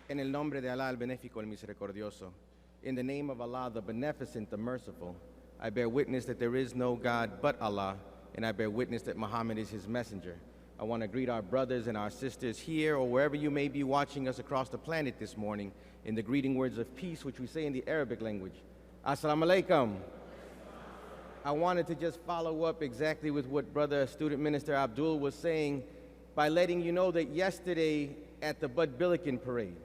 En el nombre de Allah, el benéfico, el misericordioso. In the name of Allah, the beneficent, the merciful, I bear witness that there is no God but Allah, and I bear witness that Muhammad is his messenger. I want to greet our brothers and our sisters here or wherever you may be watching us across the planet this morning in the greeting words of peace, which we say in the Arabic language. Assalamu alaikum. I wanted to just follow up exactly with what Brother Student Minister Abdul was saying by letting you know that yesterday at the Billikan parade,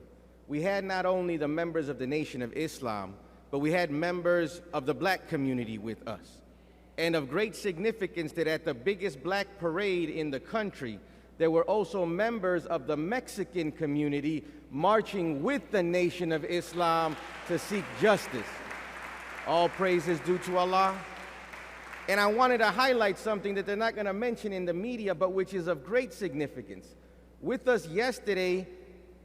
we had not only the members of the Nation of Islam, but we had members of the black community with us. And of great significance that at the biggest black parade in the country, there were also members of the Mexican community marching with the Nation of Islam to seek justice. All praise is due to Allah. And I wanted to highlight something that they're not going to mention in the media, but which is of great significance. With us yesterday,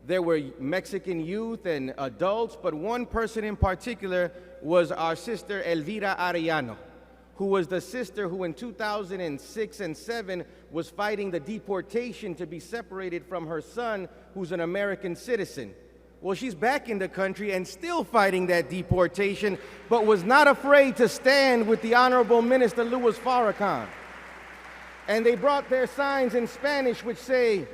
there were Mexican youth and adults, but one person in particular was our sister Elvira Arellano, who was the sister who in 2006 and 7 was fighting the deportation to be separated from her son, who's an American citizen. Well, she's back in the country and still fighting that deportation, but was not afraid to stand with the Honorable Minister Louis Farrakhan. And they brought their signs in Spanish which say,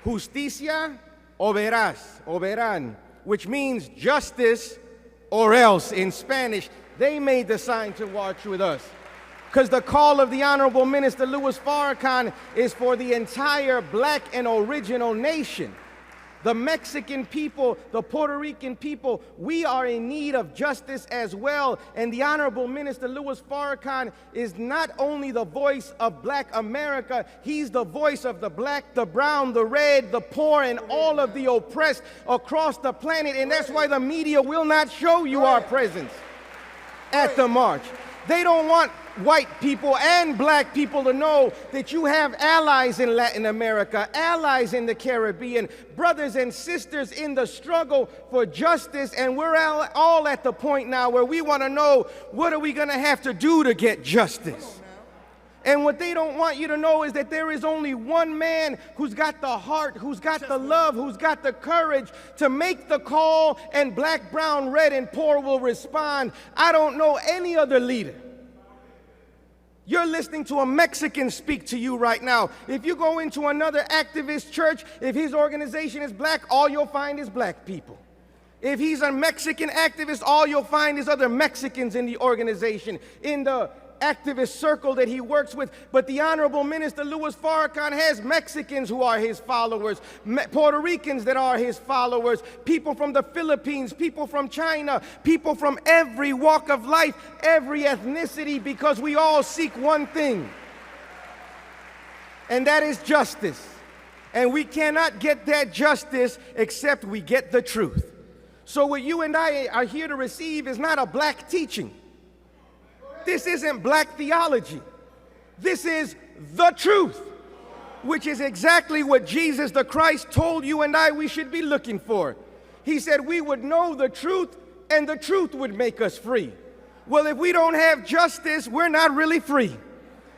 Justicia o verás, o verán, which means justice or else in Spanish. They made the sign to march with us. Because the call of the Honorable Minister Louis Farrakhan is for the entire black and original nation. The Mexican people, the Puerto Rican people, we are in need of justice as well. And the Honorable Minister Louis Farrakhan is not only the voice of black America, he's the voice of the black, the brown, the red, the poor, and all of the oppressed across the planet. And that's why the media will not show you our presence at the march. They don't want white people and black people to know that you have allies in Latin America, allies in the Caribbean, brothers and sisters in the struggle for justice, and we're all at the point now where we want to know, what are we going to have to do to get justice? And what they don't want you to know is that there is only one man who's got the heart, who's got the love, who's got the courage to make the call, and black, brown, red, and poor will respond. I don't know any other leader. You're listening to a Mexican speak to you right now. If you go into another activist church, if his organization is black, all you'll find is black people. If he's a Mexican activist, all you'll find is other Mexicans in the organization, in the activist circle that he works with. But the Honorable Minister Louis Farrakhan has Mexicans who are his followers, Puerto Ricans that are his followers, people from the Philippines, people from China, people from every walk of life, every ethnicity, because we all seek one thing, and that is justice. And we cannot get that justice except we get the truth. So what you and I are here to receive is not a black teaching. This isn't black theology. This is the truth, which is exactly what Jesus the Christ told you and I we should be looking for. He said we would know the truth and the truth would make us free. Well, if we don't have justice, we're not really free.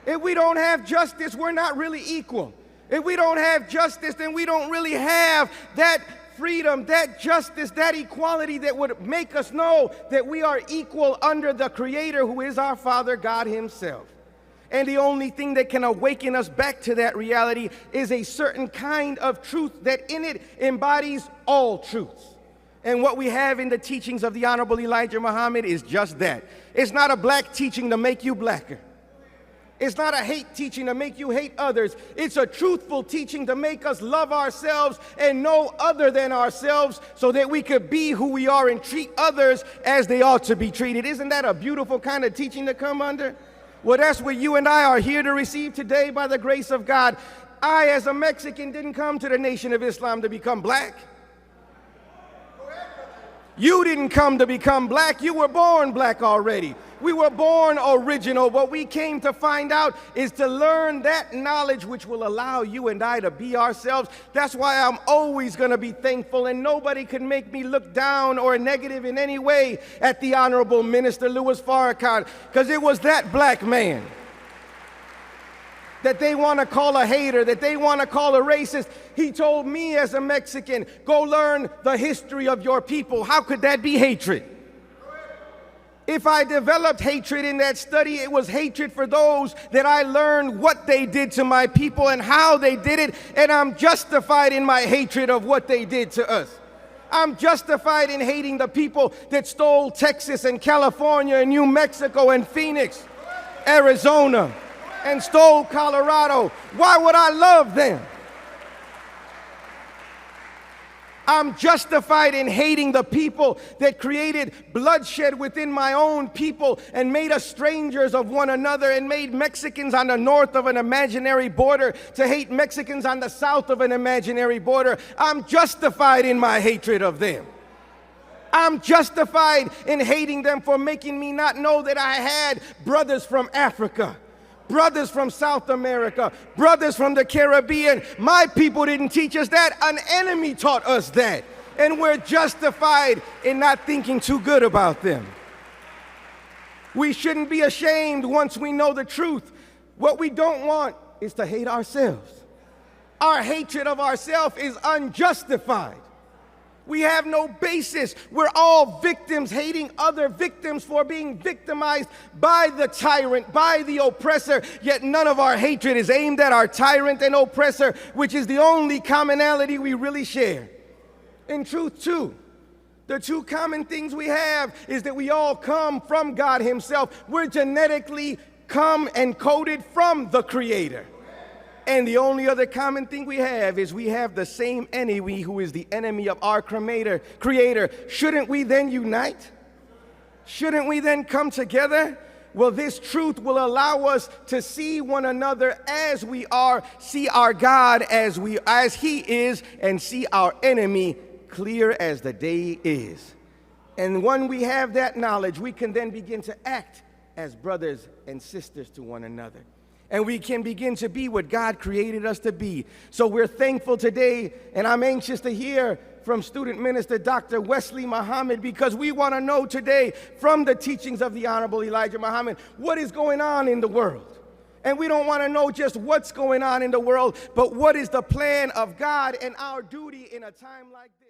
If we don't have justice, we're not really equal. If we don't have justice, then we don't really have that freedom, that justice, that equality that would make us know that we are equal under the Creator, who is our Father, God Himself. And the only thing that can awaken us back to that reality is a certain kind of truth that in it embodies all truths. And what we have in the teachings of the Honorable Elijah Muhammad is just that. It's not a black teaching to make you blacker. It's not a hate teaching to make you hate others. It's a truthful teaching to make us love ourselves and know other than ourselves so that we could be who we are and treat others as they ought to be treated. Isn't that a beautiful kind of teaching to come under? Well, that's what you and I are here to receive today by the grace of God. I, as a Mexican, didn't come to the Nation of Islam to become black. You didn't come to become black. You were born black already. We were born original. What we came to find out is to learn that knowledge which will allow you and I to be ourselves. That's why I'm always going to be thankful, and nobody can make me look down or negative in any way at the Honorable Minister Louis Farrakhan, because it was that black man that they want to call a hater, that they want to call a racist. He told me as a Mexican, go learn the history of your people. How could that be hatred? If I developed hatred in that study, it was hatred for those that I learned what they did to my people and how they did it, and I'm justified in my hatred of what they did to us. I'm justified in hating the people that stole Texas and California and New Mexico and Phoenix, Arizona, and stole Colorado. Why would I love them? I'm justified in hating the people that created bloodshed within my own people and made us strangers of one another and made Mexicans on the north of an imaginary border to hate Mexicans on the south of an imaginary border. I'm justified in my hatred of them. I'm justified in hating them for making me not know that I had brothers from Africa, brothers from South America, brothers from the Caribbean. My people didn't teach us that. An enemy taught us that. And we're justified in not thinking too good about them. We shouldn't be ashamed once we know the truth. What we don't want is to hate ourselves. Our hatred of ourselves is unjustified. We have no basis. We're all victims, hating other victims for being victimized by the tyrant, by the oppressor, yet none of our hatred is aimed at our tyrant and oppressor, which is the only commonality we really share. In truth, too, the two common things we have is that we all come from God himself. We're genetically come and coded from the Creator. And the only other common thing we have is we have the same enemy who is the enemy of our Creator. Shouldn't we then unite? Shouldn't we then come together? Well, this truth will allow us to see one another as we are, see our God as he is, and see our enemy clear as the day is. And when we have that knowledge, we can then begin to act as brothers and sisters to one another. And we can begin to be what God created us to be. So we're thankful today, and I'm anxious to hear from student minister Dr. Wesley Muhammad, because we want to know today from the teachings of the Honorable Elijah Muhammad what is going on in the world. And we don't want to know just what's going on in the world, but what is the plan of God and our duty in a time like this.